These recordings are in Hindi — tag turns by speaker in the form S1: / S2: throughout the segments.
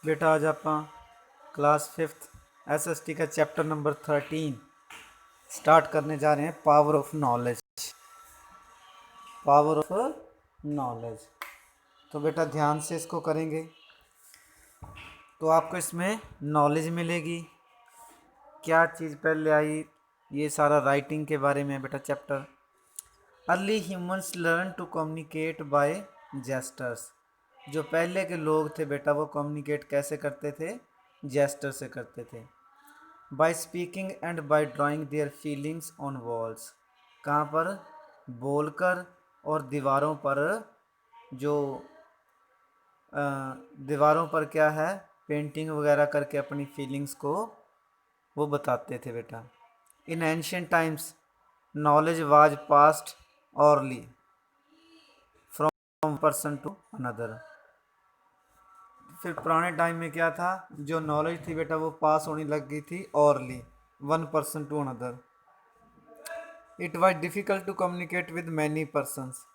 S1: बेटा आज आप क्लास 5th SST का चैप्टर नंबर 13 स्टार्ट करने जा रहे हैं, power of knowledge. Power of knowledge. तो बेटा ध्यान से इसको करेंगे तो आपको इसमें नॉलेज मिलेगी। क्या चीज़ पहले आई, ये सारा राइटिंग के बारे में है बेटा chapter. Early humans learn to communicate by gestures. जो पहले के लोग थे बेटा वो कम्युनिकेट कैसे करते थे? जेस्टर से करते थे। By speaking and by drawing their feelings on walls. कहाँ पर? बोलकर और दीवारों पर। जो दीवारों पर क्या है, पेंटिंग वगैरह करके अपनी फीलिंग्स को वो बताते थे बेटा। In ancient times knowledge was passed orally from person to another. फिर पुराने टाइम में क्या था, जो नॉलेज थी बेटा वो पास होने लग गई थी orally, one person to another. It was difficult to communicate with many persons.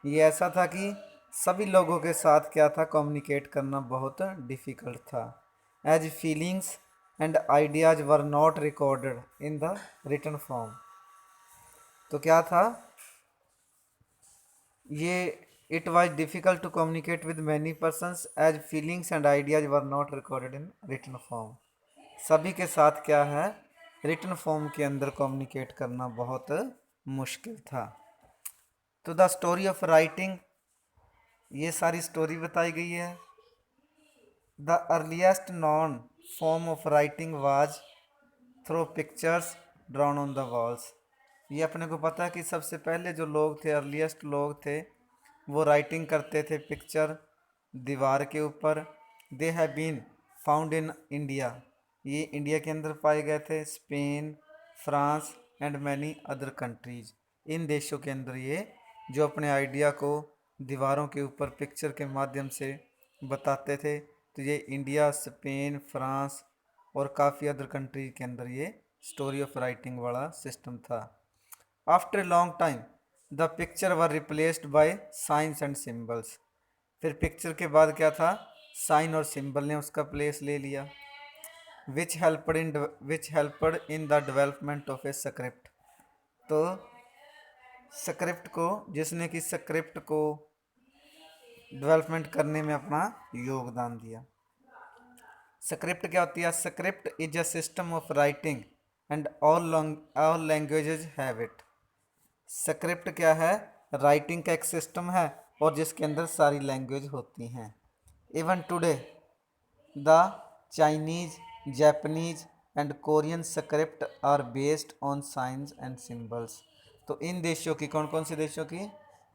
S1: ये ऐसा था कि सभी लोगों के साथ क्या था, कम्युनिकेट करना बहुत डिफ़िकल्ट था। As feelings and ideas were not recorded in the written form. तो क्या था ये, it was difficult to communicate with many persons as feelings and ideas were not recorded in written form. सभी के साथ क्या है, रिटन फॉर्म के अंदर कम्युनिकेट करना बहुत मुश्किल था। तो द स्टोरी ऑफ राइटिंग, ये सारी स्टोरी बताई गई है। The earliest non farm of writing was through pictures drawn on the walls. ये अपने को पता है कि सबसे पहले जो लोग थे, अर्लीस्ट लोग थे, वो राइटिंग करते थे पिक्चर दीवार के ऊपर। They have been found in India. ये इंडिया के अंदर पाए गए थे, Spain, France and many other countries. इन देशों के अंदर ये जो अपने आइडिया को दीवारों के ऊपर पिक्चर के माध्यम से बताते थे, तो ये इंडिया, स्पेन, फ्रांस और काफ़ी अदर कंट्री के अंदर ये स्टोरी ऑफ राइटिंग वाला सिस्टम था। After a long time the picture were replaced by science and symbols. फिर पिक्चर के बाद क्या था, साइन और सिंबल ने उसका प्लेस ले लिया। Which helped in the development of a script. तो स्क्रिप्ट को, जिसने कि स्क्रिप्ट को डेवलपमेंट करने में अपना योगदान दिया। स्क्रिप्ट क्या होती है? Script is a system of writing and all languages have it. Script क्या है? राइटिंग का एक सिस्टम है और जिसके अंदर सारी लैंग्वेज होती हैं। Even today the Chinese, Japanese and Korean script are based on science and symbols. तो इन देशों की, कौन कौन से देशों की?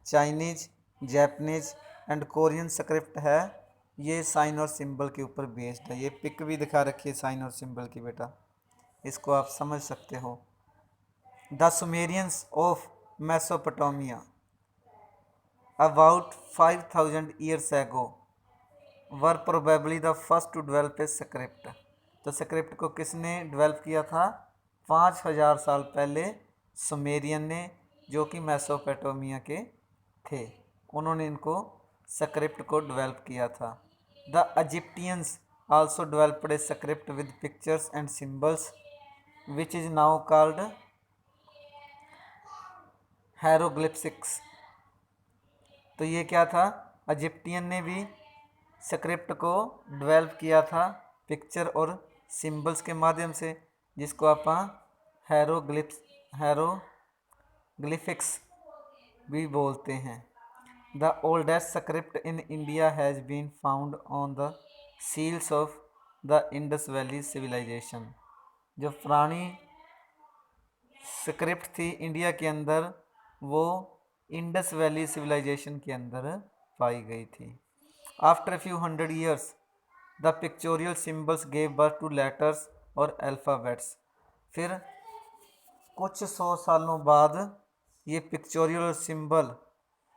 S1: Chinese, Japanese and Korean script है, ये साइन और सिंबल के ऊपर बेस्ड है। ये पिक भी दिखा रखी है साइन और सिंबल की बेटा, इसको आप समझ सकते हो। The Sumerians of Mesopotamia about 5000 years ago were probably the first to develop a script. तो स्क्रिप्ट को किसने डेवलप किया था? 5000 साल पहले सुमेरियन ने, जो कि मेसोपोटामिया के थे, उन्होंने इनको स्क्रिप्ट को डेवलप किया था। The Egyptians also developed a script with pictures and symbols which is now called hieroglyphics. तो ये क्या था? इजिप्टियन ने भी स्क्रिप्ट को डेवलप किया था पिक्चर और सिंबल्स के माध्यम से, जिसको आप हेरोग्लिफिक्स भी बोलते हैं। The oldest script in India has been found on the seals of the Indus Valley civilisation. जो पुरानी स्क्रिप्ट थी इंडिया के अंदर, वो इंडस वैली सिविलाइजेशन के अंदर पाई गई थी। After few hundred years the pictorial symbols gave birth two letters और अल्फ़ाबेट्स। फिर कुछ 100 सालों बाद ये पिक्चोरियल सिंबल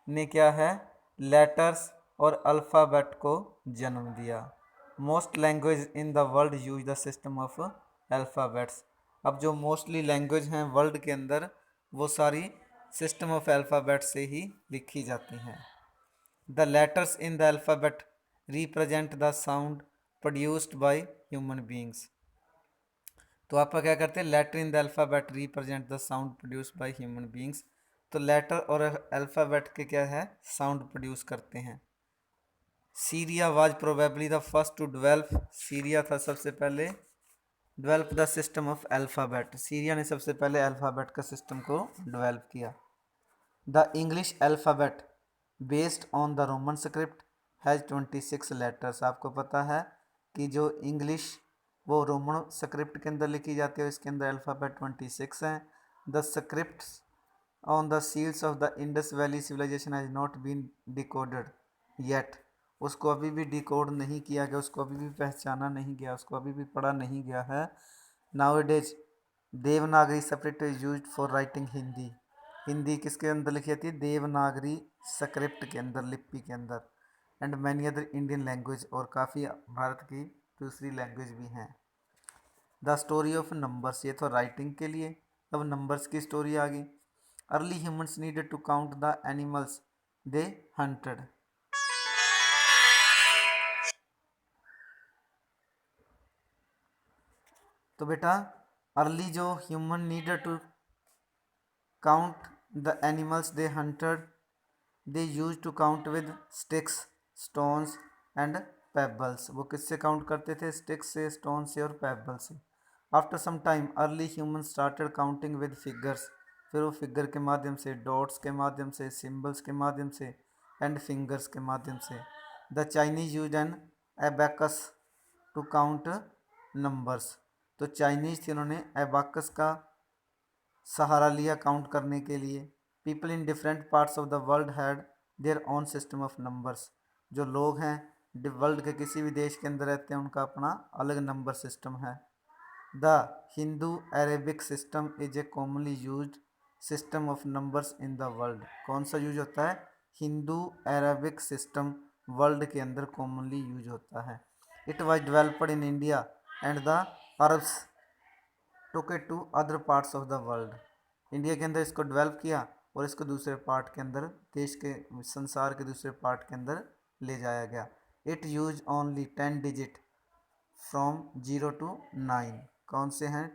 S1: ने क्या है, लेटर्स और अल्फ़ाबेट को जन्म दिया। Most language in the world use the system of alphabets. अब जो मोस्टली लैंग्वेज हैं वर्ल्ड के अंदर, वो सारी सिस्टम ऑफ अल्फ़ाबेट से ही लिखी जाती हैं। The letters in the alphabet represent the sound produced by human beings. तो आपका क्या करते हैं, letter in the alphabet represent the sound produce by human beings. तो लेटर और अल्फ़ाबेट के क्या है, साउंड प्रोड्यूस करते हैं। Syria was probably the first to develop, Syria था सबसे पहले develop the system of alphabet, Syria ने सबसे पहले अल्फ़ाबेट का सिस्टम को डेवलप किया। The English alphabet based on the Roman script has 26 letters. आपको पता है कि जो इंग्लिश वो रोमन स्क्रिप्ट के अंदर लिखी जाती है, इसके अंदर अल्फ़ाबेट 26 हैं। The scripts on the seals of the Indus Valley civilisation has not been decoded yet, उसको अभी भी डिकोड नहीं किया गया, उसको अभी भी पहचाना नहीं गया, उसको अभी भी पढ़ा नहीं गया है। Nowadays Devanagari script is used for writing Hindi, Hindi किसके अंदर लिखी जाती है, देवनागरी स्क्रिप्ट के अंदर, लिपि के अंदर। And many other Indian language, और काफ़ी भारत की दूसरी लैंग्वेज भी हैं। द स्टोरी ऑफ नंबर्स, ये तो राइटिंग के लिए, अब नंबर्स की स्टोरी आ गई। Early humans needed to count the animals they hunted. तो बेटा अर्ली जो human needed to count the animals they hunted, they use to count with sticks stones and pebbles, वो किससे काउंट करते थे, स्टिक्स से, स्टोन से और पेबल से। After some time early human started counting with figures, फिर वो फिगर के माध्यम से, डॉट्स के माध्यम से, सिम्बल्स के माध्यम से एंड फिंगर्स के माध्यम से। The Chinese use an abacus to count numbers, तो चाइनीज थे, उन्होंने एबाकस का सहारा लिया काउंट करने के लिए। People in different parts of the world had their own system of numbers, जो लोग हैं वर्ल्ड के किसी भी देश के अंदर रहते हैं, उनका अपना अलग नंबर सिस्टम है। The Hindu Arabic system is a commonly used system of numbers in the world, कौन सा यूज होता है, हिंदू अरेबिक सिस्टम वर्ल्ड के अंदर कॉमनली यूज होता है। It was developed in India and the Arabs took it to other parts of the world, India के अंदर इसको डेवलप किया और इसको दूसरे पार्ट के अंदर, देश के, संसार के दूसरे पार्ट के अंदर ले जाया गया। It use only 10 digit from 0 to 9, कौन से हैं,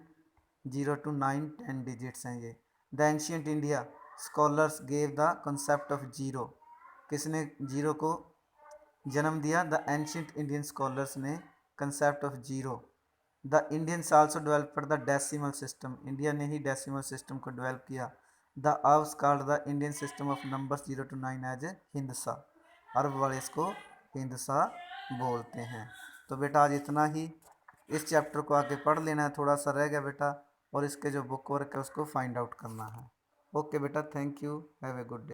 S1: 0 to 9 10 डिजिट्स हैं ये। The ancient India scholars gave the concept of zero, किसने जीरो को जन्म दिया, द एंशियंट इंडियन स्कॉलर्स ने concept of zero. The Indians also developed the decimal system, India ने ही डेसिमल सिस्टम को डेवलप किया। The Arabs called the Indian system of numbers 0 to 9 as a हिंदसा, अरब वाले इसको हिंदसा बोलते हैं। तो बेटा आज इतना ही, इस चैप्टर को आगे पढ़ लेना है, थोड़ा सा रह गया बेटा, और इसके जो बुक वर्क है उसको फाइंड आउट करना है। ओके बेटा, thank you, have a good day.